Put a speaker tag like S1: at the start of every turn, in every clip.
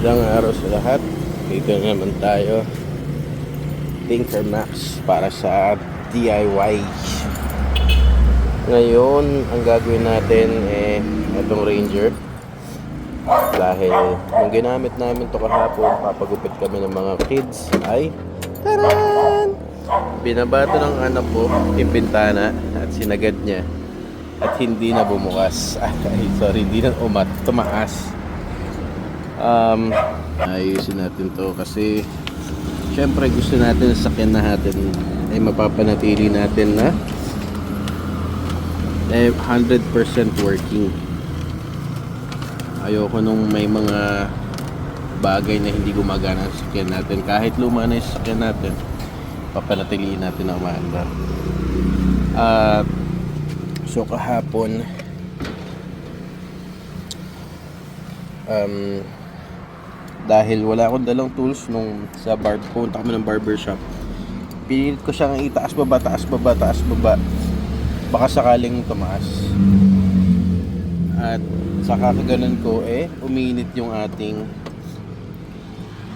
S1: Magandang araw sa lahat. Dito na naman tayo. Tinker Max para sa DIY. Ngayon, ang gagawin natin itong Ranger. Dahil yung ginamit namin to kahapon, papagupit kami ng mga kids ay taran! Binabato ng anak ko yung bintana at sinagad niya at hindi na bumukas. Hindi na tumaas. Ayusin natin to kasi syempre gusto natin sa sakyan natin ay mapapanatili natin na 100% working. Ayoko nung may mga bagay na hindi gumagana sa sakyan natin. Kahit luma na yung sakyan natin, papanatiliin natin na umaandar. So kahapon dahil wala akong dalang tools nung pumunta kami ng barbershop, pinilit ko siyang itaas baba, taas baba, taas baba, baka sakaling tumaas. At sa kakaganon ko uminit yung ating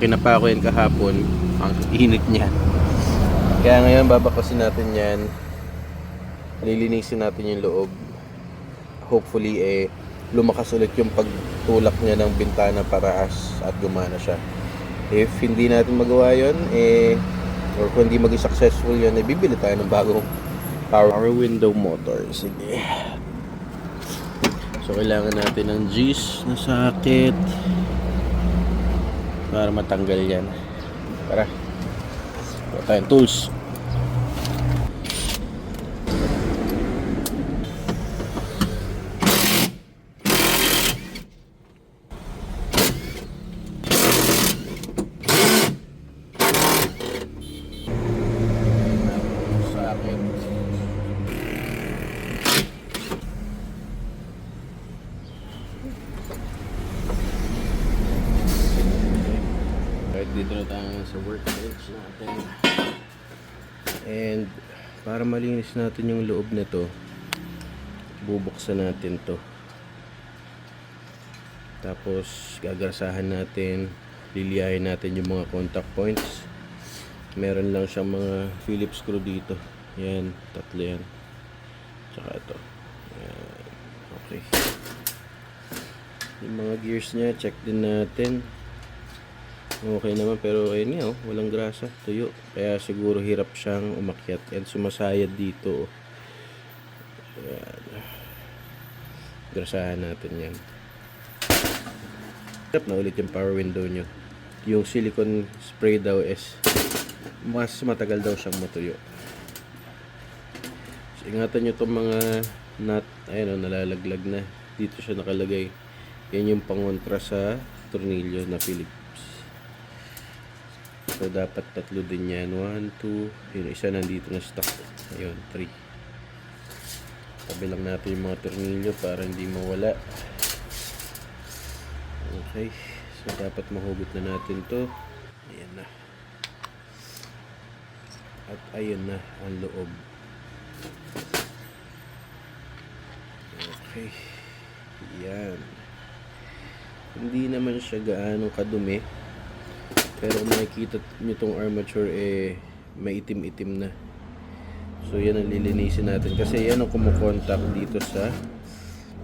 S1: kinapa ko yan kahapon. Ang init niya, kaya ngayon babakasin natin yan, lilinisin natin yung loob. Hopefully lumakas ulit yung pagtulak niya ng bintana paraas at gumana siya. If hindi natin magawa yun, or kung hindi maging successful yun, bibili tayo ng bagong power window motor. Sige. So kailangan natin ng G's na socket para matanggal yan. Tara, ito tayong tools. Dito na tayo sa workbench natin. And para malinis natin yung loob nito, bubuksan natin to. Tapos gagrasahan natin, liliyahin natin yung mga contact points. Meron lang siyang mga Phillips screw dito. Yan, tatlo yan. Tsaka ito. Yan. Okay. Yung mga gears niya, check din natin. Okay naman, pero ayun nga, walang grasa, tuyo. Kaya siguro hirap siyang umakyat and sumasayad dito. Ayan. Grasahan natin yan. Hirap na ulit yung power window nyo. Yung silicone spray daw mas matagal daw siyang matuyo. So, ingatan nyo itong mga nut. Ayun, nalalaglag na. Dito siya nakalagay. Yan yung pangontra sa tornilyo na Phillips. So dapat tatlo din yan. 1, 2. Yung isa nandito na stock. Ayun, 3. Tabi lang natin yung mga tornilyo para hindi mawala. Okay. So dapat mahugot na natin to. Ayan na. At ayun na ang loob. Okay. Yan. Hindi naman siya gaano kadumi. Pero kung makikita nyo itong armature may itim-itim na. So yan ang lilinisin natin. Kasi yan ang kumukontak dito sa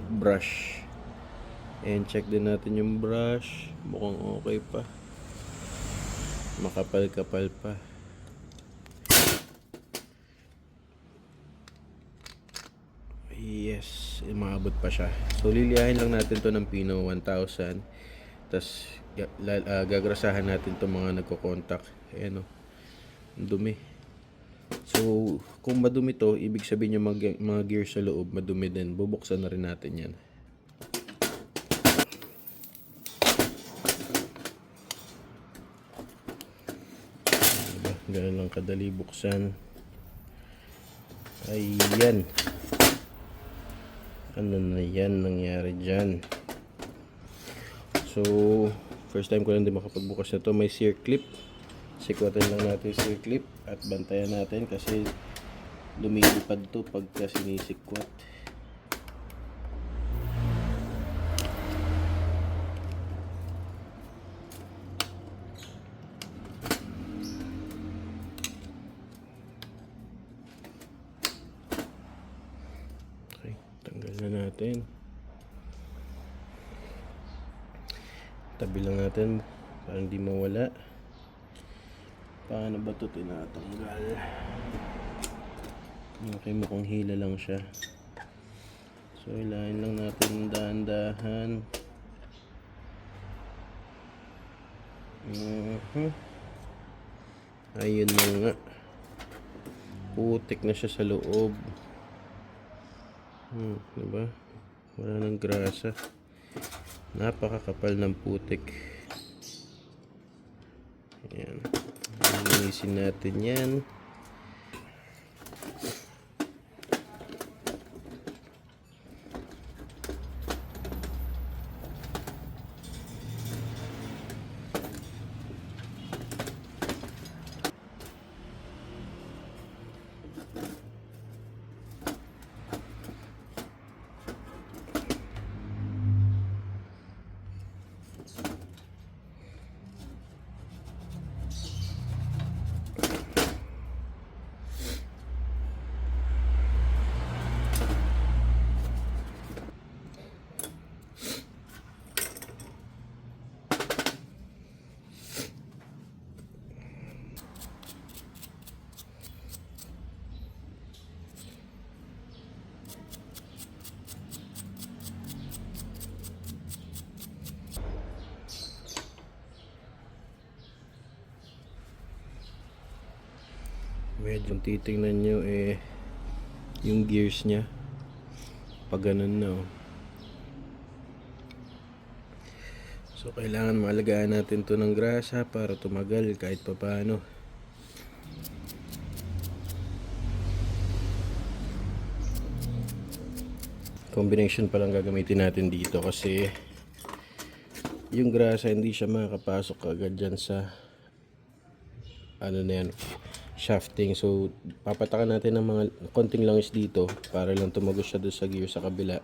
S1: brush. And check din natin yung brush. Mukhang okay pa. Makapal-kapal pa. Yes, maabot pa siya. So liliyahin lang natin to ng Pino 1000. Tapos gagrasahan natin itong mga nagko-contact. Ayan o, dumi. So kung madumi to, ibig sabihin yung mga gears sa loob madumi din. Bubuksan na rin natin yan. Diba? Ganun lang kadali buksan. Ayan. Ano na yan nangyari dyan? So first time ko lang din makapagbukas na to. May sear clip. Sikwatin lang natin yung sear clip at bantayan natin kasi lumilipad to pagka sinisikwat. natin. Tabi lang natin para hindi mawala. Paano ba ito tinatanggal? Okay, mukhang hila lang siya. So ilahin lang natin dahan-dahan. Ayun na nga. Putik na siya sa loob. Diba? Wala nang grasa. Napakakapal ng putik. Ayan. Linisin natin yan. Medyo titingnan nyo yung gears nya pag ganun na So kailangan maalagaan natin to ng grasa para tumagal kahit papaano. Combination pa lang gagamitin natin dito kasi yung grasa hindi siya makakapasok agad dyan sa ano na yan, shafting. So papatakan natin ng mga konting langis dito para lang tumagos siya doon sa gear sa kabila,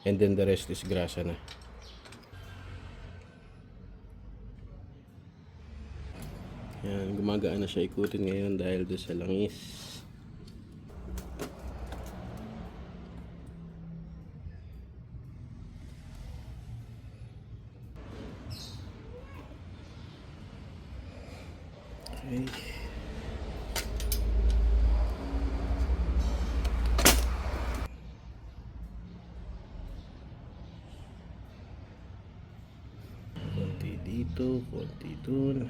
S1: and then the rest is grasa na. Yan, gumagaan na siya ikutin ngayon dahil doon sa langis. Okay. Konti dito, konti dun.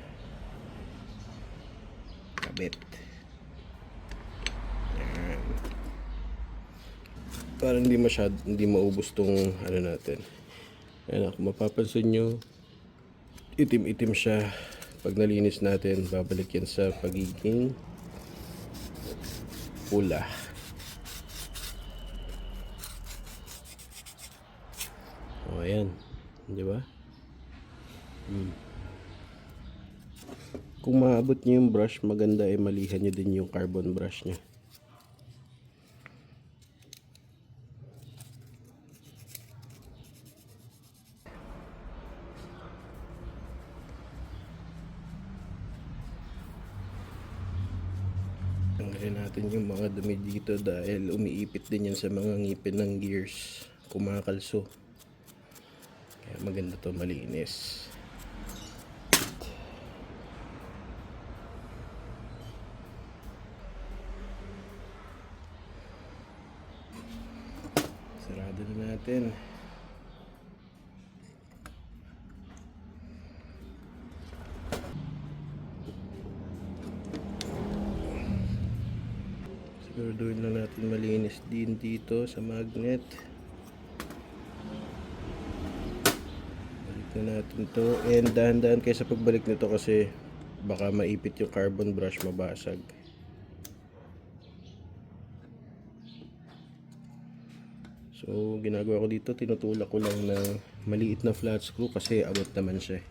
S1: Kabit. Yan. Para hindi maubos tong ano natin. Ayan, kung mapapansin nyo, itim-itim siya. Pag nalinis natin, babalik yan sa pagiging pula. O, ayan. Di ba? Kung maabot nyo yung brush, maganda malihan nyo din yung carbon brush nyo. Tanggalin natin yung mga dumi dito dahil umiipit din yan sa mga ngipin ng gears, kumakalso. Kaya maganda to malinis. Sarado na natin. Siguraduhin lang natin malinis din dito sa magnet. Balik na natin to, and dahan-dahan kayo sa pagbalik nito kasi baka maipit yung carbon brush, mabasag. So ginagawa ko dito, tinutulak ko lang ng maliit na flat screw kasi abot naman siya.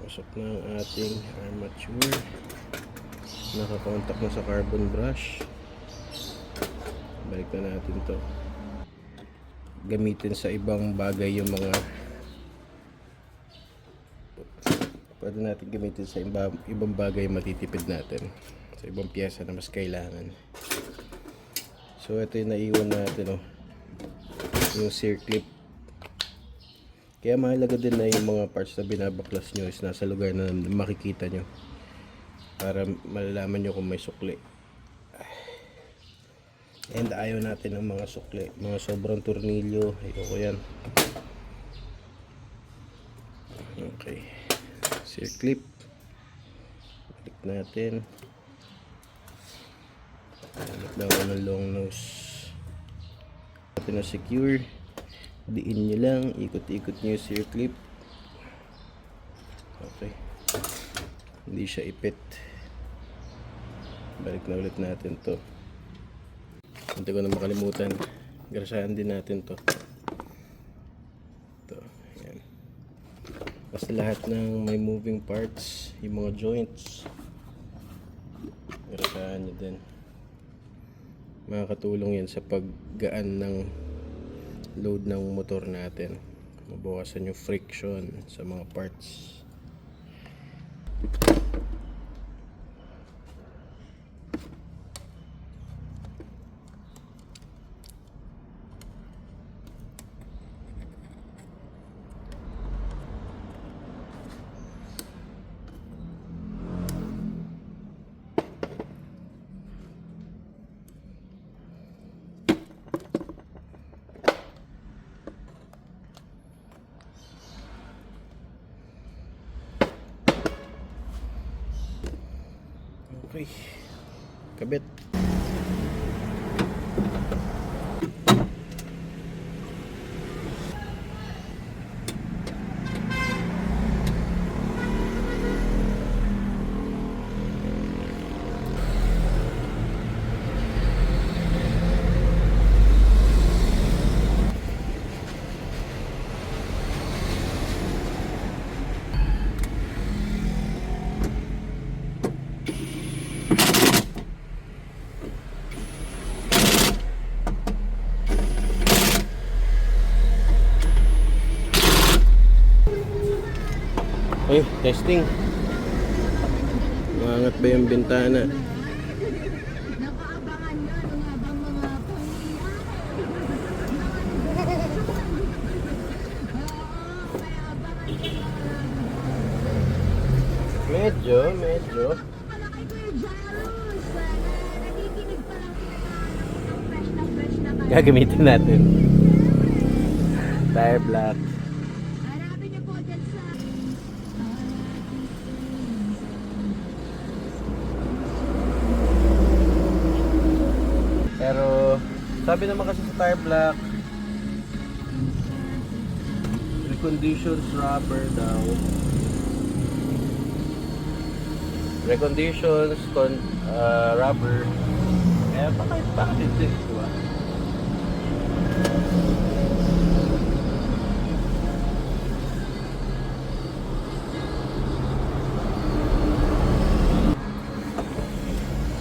S1: Pasok na ang ating armature. Nakakontak na sa carbon brush. Balik na natin to. Gamitin sa ibang bagay yung mga pwede natin gamitin sa ibang bagay matitipid natin sa ibang piyesa na mas kailangan. So ito yung naiwan natin, oh, yung circlip. Kaya mahalaga din na yung mga parts na binabaklas nyo is nasa lugar na makikita nyo para malalaman nyo kung may sukli. And ayaw natin ng mga sukli, mga sobrang tornilyo, ayoko yan. Okay, circlip, balik natin. Balik daw ng long nose natin na secure. Diin nyo lang, ikot-ikot nyo yung circlip. Okay, hindi siya ipit. Balik na ulit natin to. Hindi ko na makalimutan, grasahan din natin to. Ito, ayan. Basta lahat ng may moving parts, yung mga joints, grasahan nyo din. Makakatulong yan sa paggaan ng load ng motor natin. Mabawasan yung friction sa mga parts. Okay, kabit. Okay, testing. Maangat ba yung bintana?
S2: Nakaabangan na nung habang mga
S1: Medyo.
S2: pala kay Kuya Jaros. Nakikinig pa lang fresh na kayo.
S1: Gagamitin natin. Tire block.
S2: Hanapin niyo po dyan sa...
S1: Pero sabi naman kasi sa tire block, reconditions rubber daw. Reconditions rubber. Eh bakit din, di ba?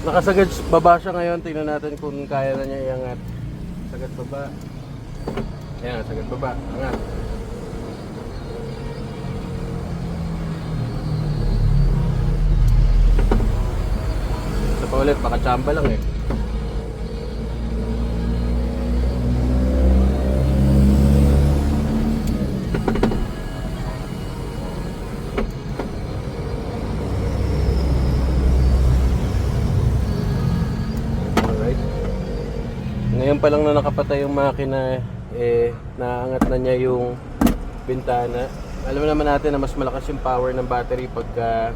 S1: Nakasagad baba siya ngayon. Tingnan natin kung kaya na niya iangat. Sagad baba. Ayan, sagad baba. Angat. Isa pa ulit, baka tsamba lang eh. Ngayon pa lang na nakapatay yung makina, naangat na niya yung bintana. Alam naman natin na mas malakas yung power ng battery pagka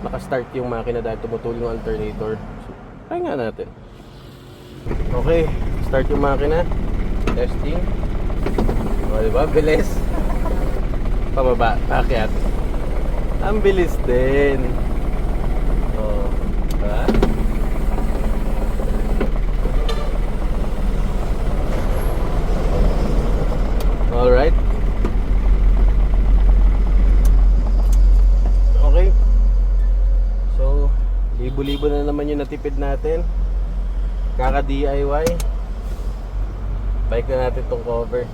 S1: nakastart yung makina dahil tumutulong yung alternator. So, try nga natin. Okay, start yung makina. Testing. O, diba? Bilis. Pababa, akyat. Ang bilis din. O, diba? Alright. Okay. So, libo-libo na naman yung natipid natin. Kaka DIY. Balik na natin tong cover.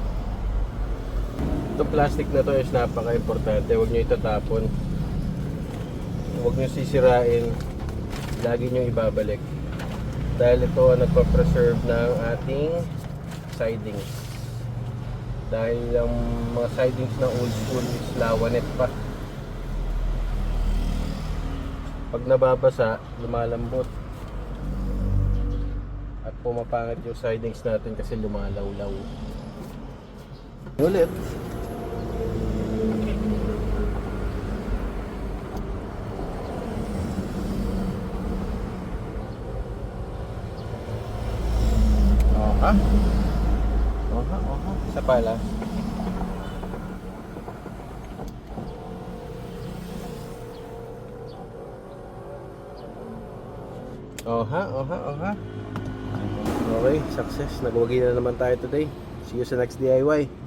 S1: Itong plastic na to is napaka-importante. Huwag nyo itatapon. Huwag nyo sisirain. Lagi nyo ibabalik. Dahil ito ang nagpa-preserve ng ating sidings. Dahil ang mga sidings na old school is lawanet pa. Pag nababasa, lumalambot. At pumapangit yung sidings natin kasi lumalawlaw. Ulit. Oha. Oha. Isa pala. Oha. Okay, success. Nagwagi na naman tayo today. See you sa next DIY.